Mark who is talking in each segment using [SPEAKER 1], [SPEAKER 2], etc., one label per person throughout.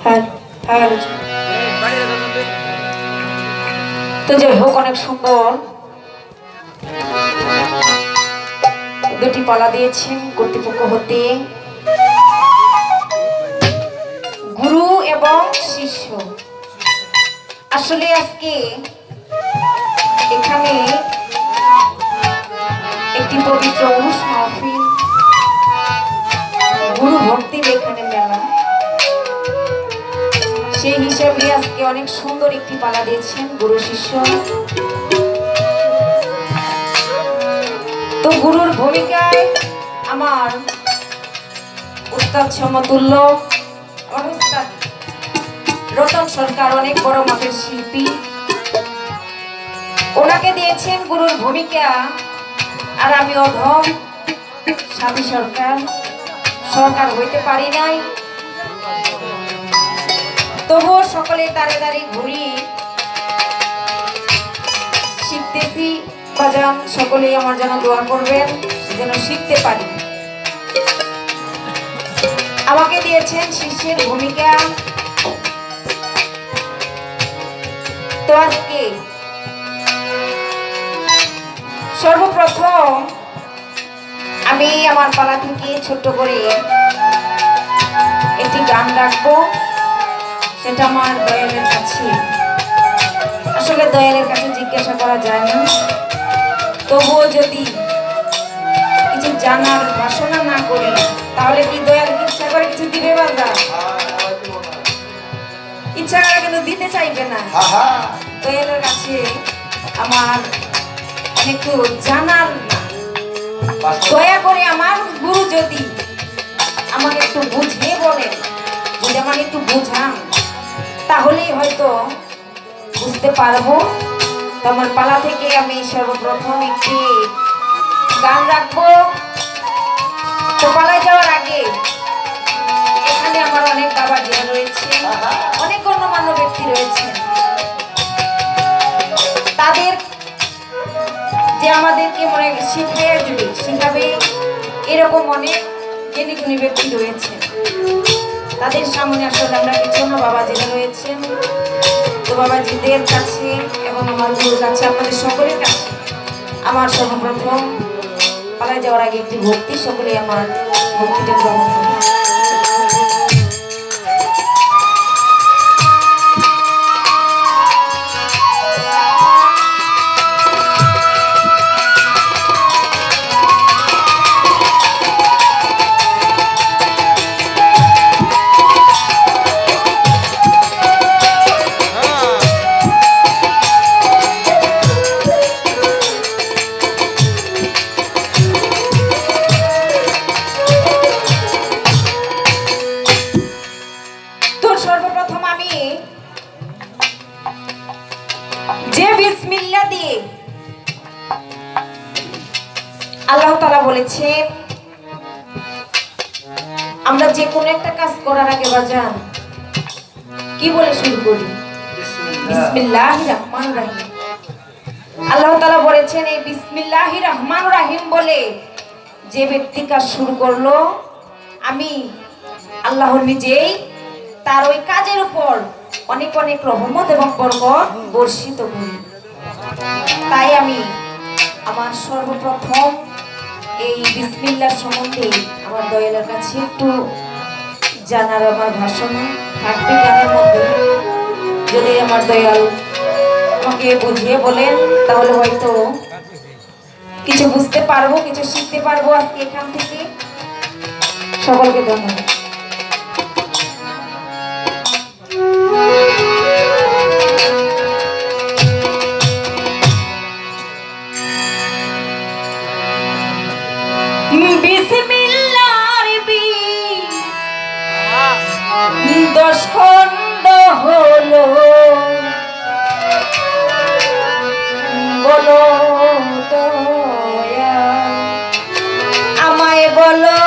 [SPEAKER 1] হ্যাঁ হ্যাঁ। তো যাই হোক, অনেক সুন্দর দুটি পালা দিয়েছেন কর্তৃপক্ষ হতে, গুরু এবং শিষ্য। আসলে আজকে এখানে একটি পবিত্র উরুস মাহফিল, গুরু ভক্তির এখানে মেলা, সেই হিসাবে আজকে অনেক সুন্দর একটি পালা দিয়েছেন গুরু শিষ্য। তো গুরুর ভূমিকায় আমার উস্তাদ সমতুল্য উস্তাদ রতন সরকার, অনেক বড় মাপের শিল্পী, ওনাকে দিয়েছেন গুরুর ভূমিকা। আর আমি অধম স্বামী সরকার হইতে পারি নাই, তবুও সকলে দাঁড়ে দাঁড়িয়ে ঘুরি শিখতেছি। বাজান সকলেই আমার যেন দোয়া করবেন, যেন শিখতে পারি। আমাকে দিয়েছেন শিষ্যের ভূমিকা। তো আজকে সর্বপ্রথম আমি আমার পালা থেকে ছোট্ট করে একটি গান রাখবো, সেটা আমার দয়ালের কাছে। আসলে দয়ালের কাছে জিজ্ঞাসা করা যায় না, তবুও যদি কিছু জানার বাসনা না করি, তাহলে কি দয়াল ইচ্ছা করে কিছু দিবে? বাবা ইচ্ছা করে কিন্তু দিতে চাইবে না। দয়ালের কাছে আমার একটু জানার, দয়া করে আমার গুরু যদি আমাকে একটু বুঝিয়ে বলেন, যদি আমাকে একটু বুঝান, তাহলেই হয়তো বুঝতে পারবো। তো আমার পালা থেকে আমি সর্বপ্রথম একটি গান রাখবো। তো পালায় যাওয়ার আগে এখানে আমার অনেক বাবাজিরা রয়েছে, অনেক গণ্যমান্য ব্যক্তি রয়েছেন, তাদের যে আমাদেরকে মনে শিখিয়ে দিবে, শিখাবে, এরকম অনেক জ্ঞানী গুণী ব্যক্তি রয়েছে। তাদের সামনে আসলে আমরা কিছু না, বাবাজিরা রয়েছেন। তো বাবাজিদের কাছে এবং আমার গুরুর কাছে, আপনাদের সকলের কাছে আমার সর্বপ্রথম পালায় যাওয়ার আগে একটি ভক্তি, সকলে আমার ভক্তিটা গ্রহণ করুন। আল্লাহ তাআলা বলেছে, আমরা যে কোনো একটা কাজ করার আগে বাজান কি বলে শুরু করি? বিসমিল্লাহির রহমানির রহিম। আল্লাহ তাআলা বলেছেন, এই বিসমিল্লাহির রহমানির রহিম বলে যে ব্যক্তি কাজ শুরু করলো, আমি আল্লাহ নিজেই তার ওই কাজের উপর অনেক অনেক রহমত এবং বরকত বর্ষিত করি। তাই আমি আমার সর্বপ্রথম এই বিসমিল্লাহ সম্বন্ধে আমার দয়ালের কাছে একটু জানার আমার ভাষণা থাকবে গানের মধ্যে। যদি আমার দয়াল আমাকে বুঝিয়ে বলেন, তাহলে হয়তো কিছু বুঝতে পারবো, কিছু শিখতে পারবো আজকে এখান থেকে। সকলকে ধন্যবাদ। দশ খণ্ড হলো, বলো দয়া আমায় বলো,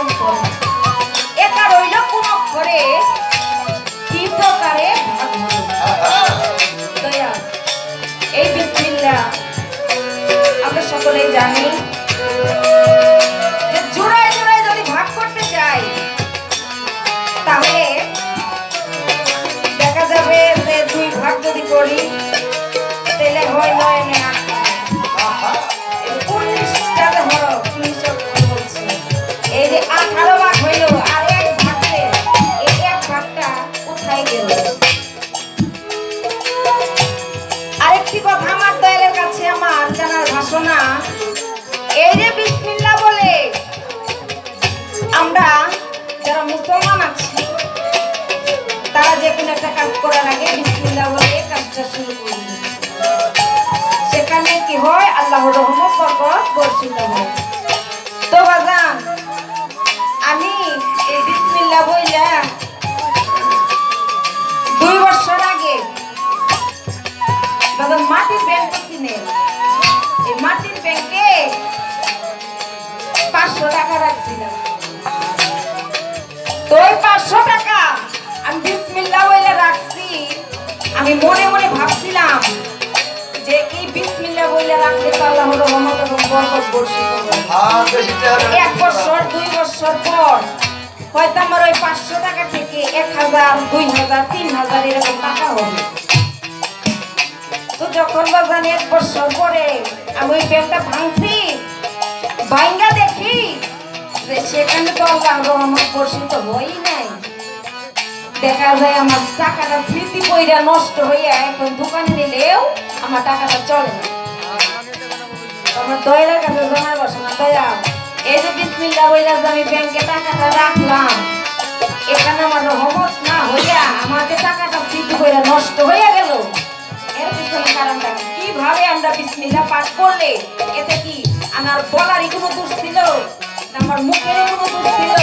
[SPEAKER 1] এরকম করে একা রইল কোন অক্ষরে কি প্রকারে ভাগ হলো দয়া এই বিসমিল্লাহ আমরা সকলেই জানি যে জোড়ায় জোড়ায় যদি ভাগ করতে যাই তাহলে দেখা যাবে যে দুই ভাগ যদি করি তাহলে হয় 9 9 8 19টাতে হলো 19 বলছি এই যে 18 ভাগ হইল আর এক ভাগে এই এক ভাগটা কোথায় গেল আরেকটি কথা আমার দয়ালের কাছে আমার জানার ভাষণা এই যে বিসমিল্লাহ বলে আমরা যারা মুসলমান আছি তারা যে কোনো একটা কাজ করার আগে বিসমিল্লাহ বলে কাজটা শুরু করি সেখানে কি হয় আল্লাহর রহমত বরকত বর্ষিত হয় তো বাজান আমি এই বিসমিল্লাহ বইলা 2 বছর আগে বাজান মাটির ব্যাংক কিনে এই মাটির ব্যাংকে 500 টাকা রাখছিলাম তো এই 500 টাকা আমি বিসমিল্লাহ বলে রাখছি আমি মনে মনে ভাবছিলাম যে এই বিসমিল্লাহ বলে রাখলে তো আল্লাহর রহমত এবং বরকত বর্ষিত হবে 1 বছর 2 বছর পর হয়তো আমার ওই 500 টাকা থেকে 1000 2000 3000 এরকম টাকা হবে তো যখন বাজান 1 বছর পরে আমি ওই ব্যাংকটা ভাঙছি ভাঙ্গা দেখি যে সেখানে তো আল্লাহর রহমত বর্ষিত হয়ই নাই দেখা যায় আমার টাকাটা স্মৃতি পয়রা নষ্ট হইয়া এখন দোকানে নিলেও আমার টাকাটা চলে না আমার দয়ালের কাছে জানার বাসনা দয়া এই যে বিসমিল্লাহ বইলা যে আমি ব্যাংকে টাকাটা রাখলাম এখানে আমার রহমত না হইয়া আমার যে টাকাটা স্মৃতি পয়রা নষ্ট হইয়া গেল এর পিছনে কারণটা কিভাবে আমরা বিসমিল্লাহ পাঠ করলে এতে কি আমার বলারই কোনো দোষ ছিল না আমার মুখেরও কোনো দোষ ছিল